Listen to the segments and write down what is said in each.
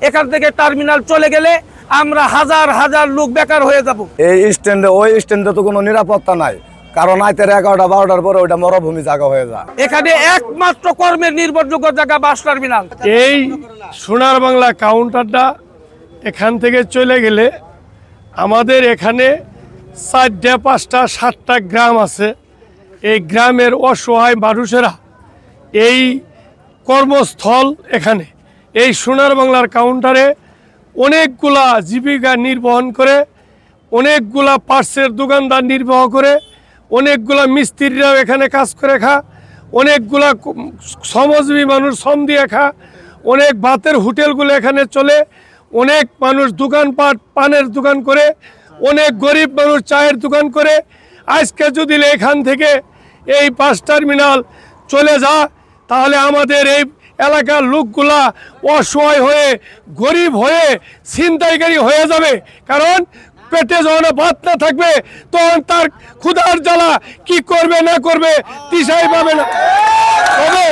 এখান থেকে টার্মিনাল চলে গেলে আমরা হাজার হাজার লোক বেকার হয়ে যাব। এই স্ট্যান্ডে ওই স্ট্যান্ডে তো কোনো নিরাপত্তা নাই, কারণ রাতের 11টা 12টার পরে ওইটা মরুভূমি জায়গা হয়ে যায়। এখানে একমাত্র কর্মের নির্ভরযোগ্য জায়গা বাস টার্মিনাল। এই সোনার বাংলা কাউন্টারটা এখান থেকে চলে গেলে আমাদের এখানে 4টা 5টা 7টা গ্রাম আছে। এই গ্রামের অসহায় মানুষেরা এই কর্মস্থল এখানে এই সোনার বাংলার কাউন্টারে অনেকগুলা জীবিকা নির্বাহন করে, অনেকগুলা পার্সের দোকানদার নির্বাহ করে, অনেকগুলা মিস্ত্রিরাও এখানে কাজ করে খা, অনেকগুলা শ্রমজীবী মানুষ শ্রম দিয়ে খা, অনেক ভাতের হোটেলগুলো এখানে চলে, অনেক মানুষ দোকানপাট পানের দোকান করে, অনেক গরিব মানুষ চায়ের দোকান করে। আজকে যদি এখান থেকে এই বাস টার্মিনাল চলে যা, তাহলে আমাদের এই এলাকার লোকগুলা অসহায় হয়ে গরিব হয়ে ছিনতাইকারী হয়ে যাবে। কারণ পেটে যখন ভাত না থাকবে তখন তার ক্ষুধার জ্বালা কি করবে না করবে দিশাই পাবে না। তবে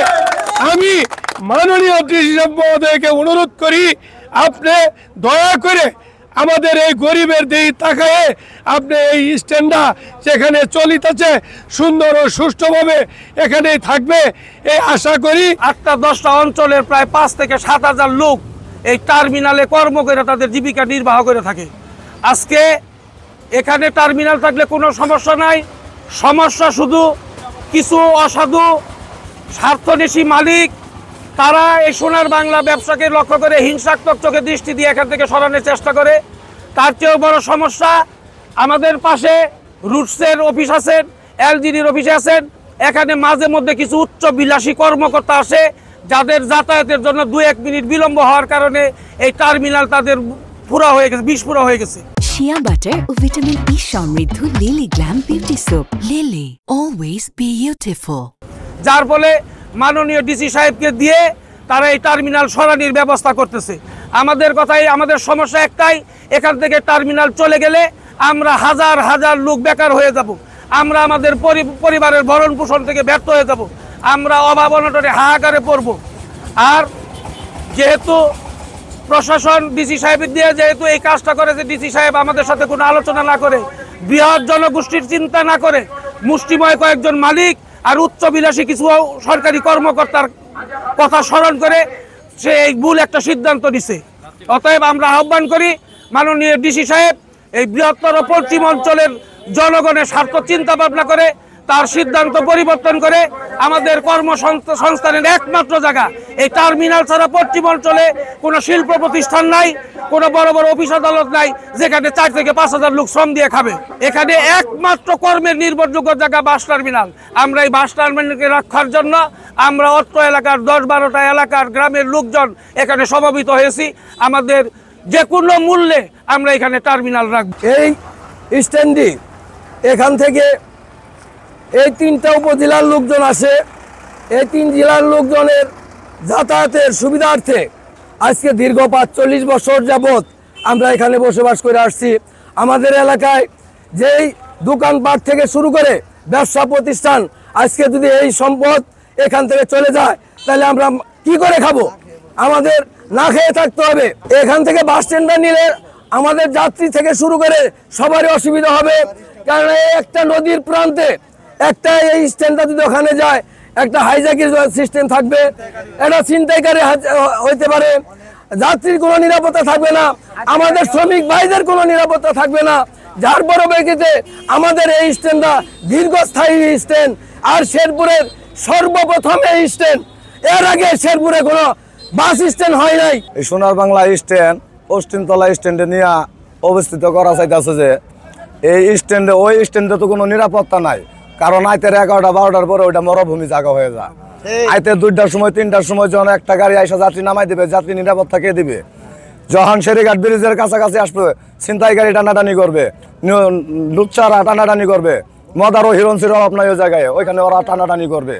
আমি মাননীয় ডিসি সাহেব মহোদয়কে অনুরোধ করি, আপনি দয়া করে আমাদের এই গরিবের দিকে তাকায়ে আপনি এই স্ট্যান্ডটা যেখানে চলিতেছে সুন্দর ও সুষ্ঠুভাবে এখানেই থাকবে এই আশা করি। 8টা-10টা অঞ্চলের প্রায় 5 থেকে 7,000 লোক এই টার্মিনালে কর্ম করে তাদের জীবিকা নির্বাহ করে থাকে। আজকে এখানে টার্মিনাল থাকলে কোনো সমস্যা নাই, সমস্যা শুধু কিছু অসাধু স্বার্থন্বেষী মালিক, তারা এই সোনার বাংলা ব্যবসাকে লক্ষ্য করে হিংসাত্মক চোখে দৃষ্টি দিয়ে এখান থেকে সরানোর চেষ্টা করে। তার চেয়েও বড় সমস্যা, আমাদের পাশে রুটসের অফিস আছেন, এলজিডির অফিসে আছেন, এখানে মাঝে মধ্যে কিছু উচ্চ বিলাসী কর্মকর্তা আসে, যাদের যাতায়াতের জন্য 2-1 মিনিট বিলম্ব হওয়ার কারণে এই টার্মিনাল তাদের পুরা হয়ে গেছে, বিস্ফোরা হয়ে গেছে। শিয়া বাটার ও ভিটামিন ই সমৃদ্ধ lily glam beauty soap. Lily, always beautiful. যার ফলে মাননীয় ডিসি সাহেবকে দিয়ে তারা এই টার্মিনাল সরানোর ব্যবস্থা করতেছে। আমাদের কথাই, আমাদের সমস্যা একটাই, এখান থেকে টার্মিনাল চলে গেলে আমরা হাজার হাজার লোক বেকার হয়ে যাব, আমরা আমাদের পরিবারের ভরণ পোষণ থেকে ব্যর্থ হয়ে যাব, আমরা অভাব অনটনে হাহাকারে পড়ব। আর যেহেতু প্রশাসন ডিসি সাহেবের দিয়ে যেহেতু এই কাজটা করেছে, ডিসি সাহেব আমাদের সাথে কোনো আলোচনা না করে, বৃহৎ জনগোষ্ঠীর চিন্তা না করে, মুষ্টিময় কয়েকজন মালিক আর উচ্চবিলাসী কিছু সরকারি কর্মকর্তার কথা স্মরণ করে সে এই ভুল একটা সিদ্ধান্ত নিছে। অতএব আমরা আহ্বান করি মাননীয় ডিসি সাহেব এই বৃহত্তর পশ্চিম অঞ্চলের জনগণের স্বার্থ চিন্তা ভাবনা করে তার সিদ্ধান্ত পরিবর্তন করে আমাদের কর্মসংস্থানের একমাত্র জায়গা এই টার্মিনাল ছাড়া পশ্চিম অঞ্চলে কোনো শিল্প প্রতিষ্ঠান নাই, কোনো বড় বড় অফিস আদালত নাই যেখানে 4 থেকে 5,000 লোক শ্রম দিয়ে খাবে। এখানে একমাত্র কর্মের নির্ভরযোগ্য জায়গা বাস টার্মিনাল। আমরা এই বাস টার্মিনালকে রক্ষার জন্য আমরা অত্র এলাকার 10-12টা এলাকার গ্রামের লোকজন এখানে সমবেত হয়েছি। আমাদের যে কোনো মূল্যে আমরা এখানে টার্মিনাল রাখব। এই স্ট্যান্ডে এখান থেকে এই 3টা উপজেলার লোকজন আসে, এই 3 জেলার লোকজনের যাতায়াতের সুবিধার্থে আজকে দীর্ঘ 45 বছর যাবৎ আমরা এখানে বসবাস করে আসছি। আমাদের এলাকায় যেই দোকানপাট থেকে শুরু করে ব্যবসা প্রতিষ্ঠান, আজকে যদি এই সম্পদ এখান থেকে চলে যায় তাহলে আমরা কি করে খাবো? আমাদের না খেয়ে থাকতে হবে। এখান থেকে বাস স্ট্যান্ডটা নিলে আমাদের যাত্রী থেকে শুরু করে সবারই অসুবিধা হবে, কারণ একটা নদীর প্রান্তে একটা এই স্ট্যান্ডটা যদি ওখানে যায় একটা হাইজ্যাকের সিস্টেম থাকবে, একটা ছিনতাইকারী হইতে পারে, যাত্রীর কোনো নিরাপত্তা থাকবে না, আমাদের শ্রমিক ভাইদের কোনো নিরাপত্তা থাকবে না। যার পরিপ্রেক্ষিতে আমাদের এই স্ট্যান্ডটা দীর্ঘস্থায়ী স্ট্যান্ড, আর শেরপুরের সর্বপ্রথম এই স্ট্যান্ড। এর আগে শেরপুরে কোনো বাস স্ট্যান্ড হয় নাই। এই সোনার বাংলা স্ট্যান্ড পশ্চিমতলা স্ট্যান্ডে নিয়ে অবস্থিত করা চাইতেছে যে এই স্ট্যান্ডে ওই স্ট্যান্ডে তো কোনো নিরাপত্তা নাই, কারণ রাতের 11টা 12টার পরে ওইটা মরুভূমি জায়গা হয়ে যায়। রাতে 2টার সময় 3টার সময় যখন একটা গাড়ি আইসা যাত্রী নামাই দিবে, যাত্রী নিরাপত্তা কে দিবে? যখন শেরিঘাট ব্রিজের কাছাকাছি আসবে ছিনতাই গাড়ি টানাটানি করবে, লুচ্চারা টানাটানি করবে, মদার ও হিরণসির অভাব নাই ওই জায়গায়, ওইখানে ওরা টানাটানি করবে।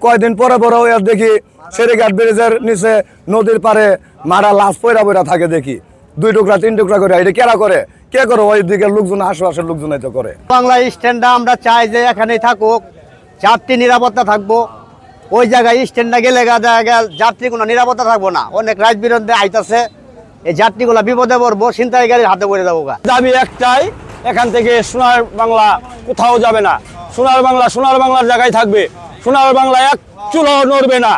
কয়েকদিন পরে পরেও এর দেখি শেরিঘাট ব্রিজের নিচে নদীর পারে মারা লাশ পয়রা পয়রা থাকে, দেখি 2 টুকরা 3 টুকরা করে। এটা কেরা করে? কে করে? ওই দিকের লোকজন, আশেপাশের লোকজনই তো করে। বাংলা স্ট্যান্ডটা আমরা চাই যে এখানেই থাকুক, যাত্রী নিরাপত্তা থাকবো। ওই জায়গায় স্ট্যান্ডটা গেলে যাত্রী কোনো নিরাপত্তা থাকবো না। অনেক রাজ বিরুদ্ধে আইতাছে, এই যাত্রীগুলা বিপদে পড়বো, ছিনতাইকারীর হাতে পড়ে যাবো গা। দাবি একটাই, এখান থেকে সোনার বাংলা কোথাও যাবে না। সোনার বাংলার জায়গায় থাকবে। সোনার বাংলা এক চুলো নড়বে না।